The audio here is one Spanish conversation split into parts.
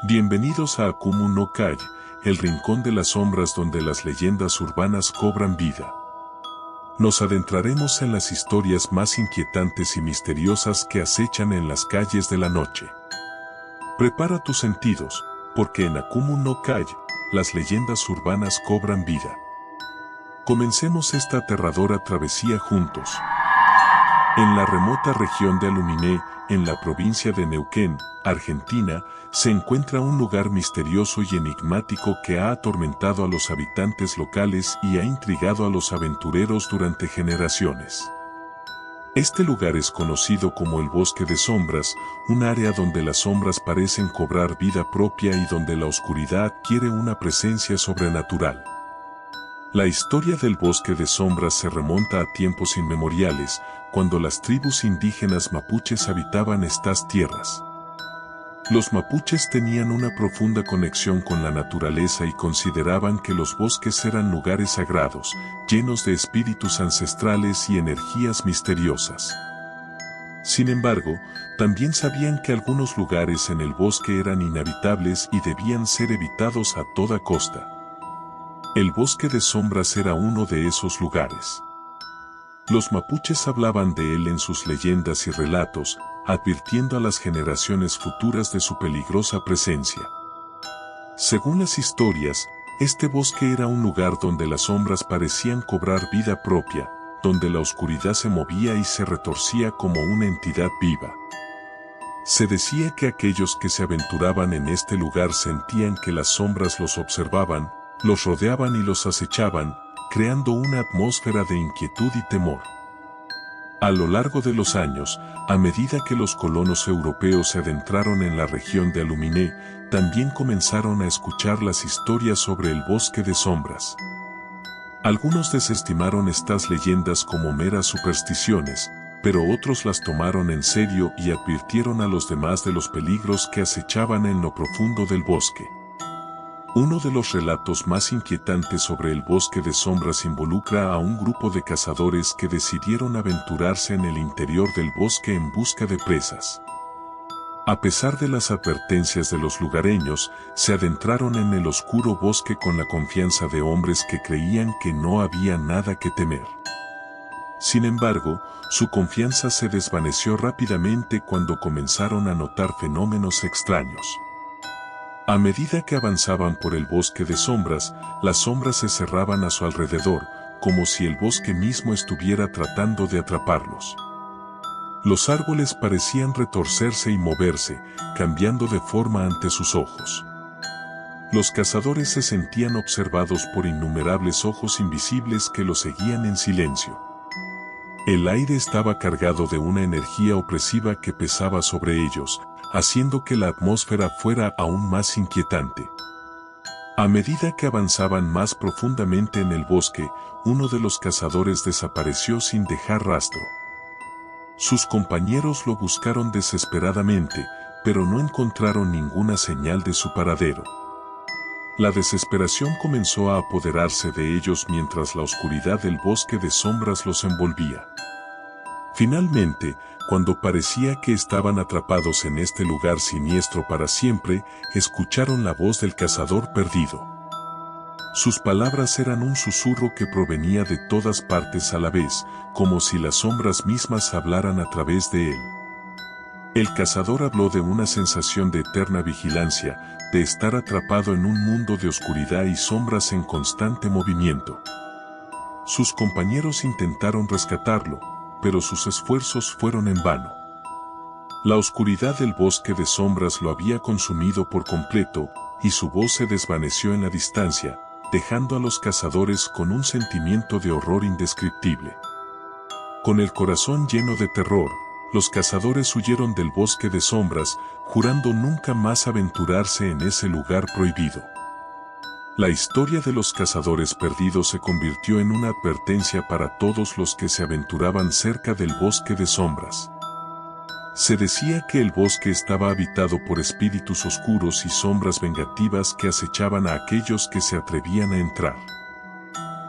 Bienvenidos a Akumu no Kai, el rincón de las sombras donde las leyendas urbanas cobran vida. Nos adentraremos en las historias más inquietantes y misteriosas que acechan en las calles de la noche. Prepara tus sentidos, porque en Akumu no Kai, las leyendas urbanas cobran vida. Comencemos esta aterradora travesía juntos. En la remota región de Aluminé, en la provincia de Neuquén, Argentina, se encuentra un lugar misterioso y enigmático que ha atormentado a los habitantes locales y ha intrigado a los aventureros durante generaciones. Este lugar es conocido como el Bosque de Sombras, un área donde las sombras parecen cobrar vida propia y donde la oscuridad adquiere una presencia sobrenatural. La historia del Bosque de Sombras se remonta a tiempos inmemoriales, cuando las tribus indígenas mapuches habitaban estas tierras. Los mapuches tenían una profunda conexión con la naturaleza y consideraban que los bosques eran lugares sagrados, llenos de espíritus ancestrales y energías misteriosas. Sin embargo, también sabían que algunos lugares en el bosque eran inhabitables y debían ser evitados a toda costa. El Bosque de Sombras era uno de esos lugares. Los mapuches hablaban de él en sus leyendas y relatos, advirtiendo a las generaciones futuras de su peligrosa presencia. Según las historias, este bosque era un lugar donde las sombras parecían cobrar vida propia, donde la oscuridad se movía y se retorcía como una entidad viva. Se decía que aquellos que se aventuraban en este lugar sentían que las sombras los observaban, los rodeaban y los acechaban, creando una atmósfera de inquietud y temor. A lo largo de los años, a medida que los colonos europeos se adentraron en la región de Aluminé, también comenzaron a escuchar las historias sobre el Bosque de Sombras. Algunos desestimaron estas leyendas como meras supersticiones, pero otros las tomaron en serio y advirtieron a los demás de los peligros que acechaban en lo profundo del bosque. Uno de los relatos más inquietantes sobre el Bosque de Sombras involucra a un grupo de cazadores que decidieron aventurarse en el interior del bosque en busca de presas. A pesar de las advertencias de los lugareños, se adentraron en el oscuro bosque con la confianza de hombres que creían que no había nada que temer. Sin embargo, su confianza se desvaneció rápidamente cuando comenzaron a notar fenómenos extraños. A medida que avanzaban por el Bosque de Sombras, las sombras se cerraban a su alrededor, como si el bosque mismo estuviera tratando de atraparlos. Los árboles parecían retorcerse y moverse, cambiando de forma ante sus ojos. Los cazadores se sentían observados por innumerables ojos invisibles que los seguían en silencio. El aire estaba cargado de una energía opresiva que pesaba sobre ellos, haciendo que la atmósfera fuera aún más inquietante. A medida que avanzaban más profundamente en el bosque, uno de los cazadores desapareció sin dejar rastro. Sus compañeros lo buscaron desesperadamente, pero no encontraron ninguna señal de su paradero. La desesperación comenzó a apoderarse de ellos mientras la oscuridad del Bosque de Sombras los envolvía. Finalmente, cuando parecía que estaban atrapados en este lugar siniestro para siempre, escucharon la voz del cazador perdido. Sus palabras eran un susurro que provenía de todas partes a la vez, como si las sombras mismas hablaran a través de él. El cazador habló de una sensación de eterna vigilancia, de estar atrapado en un mundo de oscuridad y sombras en constante movimiento. Sus compañeros intentaron rescatarlo, pero sus esfuerzos fueron en vano. La oscuridad del Bosque de Sombras lo había consumido por completo, y su voz se desvaneció en la distancia, dejando a los cazadores con un sentimiento de horror indescriptible. Con el corazón lleno de terror, los cazadores huyeron del Bosque de Sombras, jurando nunca más aventurarse en ese lugar prohibido. La historia de los cazadores perdidos se convirtió en una advertencia para todos los que se aventuraban cerca del Bosque de Sombras. Se decía que el bosque estaba habitado por espíritus oscuros y sombras vengativas que acechaban a aquellos que se atrevían a entrar.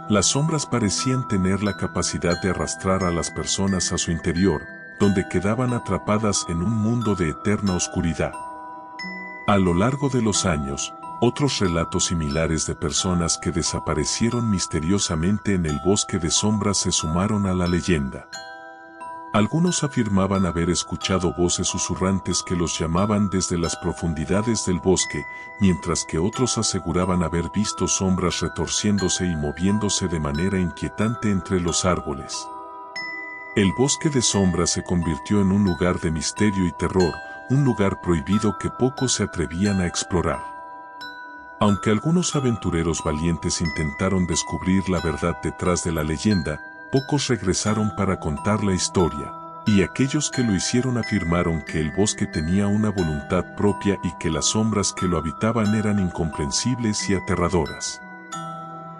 Las sombras parecían tener la capacidad de arrastrar a las personas a su interior, donde quedaban atrapadas en un mundo de eterna oscuridad. A lo largo de los años, otros relatos similares de personas que desaparecieron misteriosamente en el bosque de sombras se sumaron a la leyenda. Algunos afirmaban haber escuchado voces susurrantes que los llamaban desde las profundidades del bosque, mientras que otros aseguraban haber visto sombras retorciéndose y moviéndose de manera inquietante entre los árboles. El bosque de sombras se convirtió en un lugar de misterio y terror, un lugar prohibido que pocos se atrevían a explorar. Aunque algunos aventureros valientes intentaron descubrir la verdad detrás de la leyenda, pocos regresaron para contar la historia, y aquellos que lo hicieron afirmaron que el bosque tenía una voluntad propia y que las sombras que lo habitaban eran incomprensibles y aterradoras.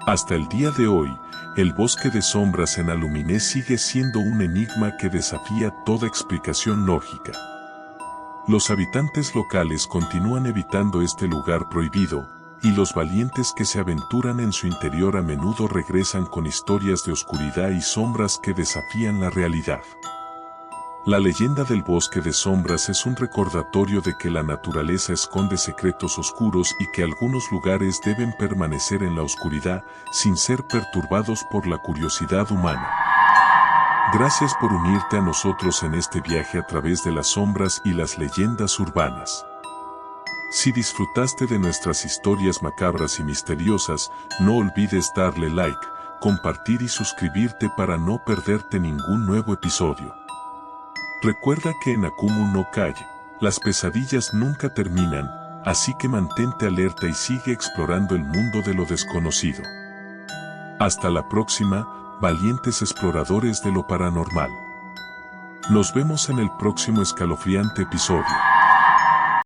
Hasta el día de hoy, el bosque de sombras en Aluminé sigue siendo un enigma que desafía toda explicación lógica. Los habitantes locales continúan evitando este lugar prohibido, y los valientes que se aventuran en su interior a menudo regresan con historias de oscuridad y sombras que desafían la realidad. La leyenda del bosque de sombras es un recordatorio de que la naturaleza esconde secretos oscuros y que algunos lugares deben permanecer en la oscuridad sin ser perturbados por la curiosidad humana. Gracias por unirte a nosotros en este viaje a través de las sombras y las leyendas urbanas. Si disfrutaste de nuestras historias macabras y misteriosas, no olvides darle like, compartir y suscribirte para no perderte ningún nuevo episodio. Recuerda que en Akumu no Kai, las pesadillas nunca terminan, así que mantente alerta y sigue explorando el mundo de lo desconocido. Hasta la próxima, valientes exploradores de lo paranormal. Nos vemos en el próximo escalofriante episodio.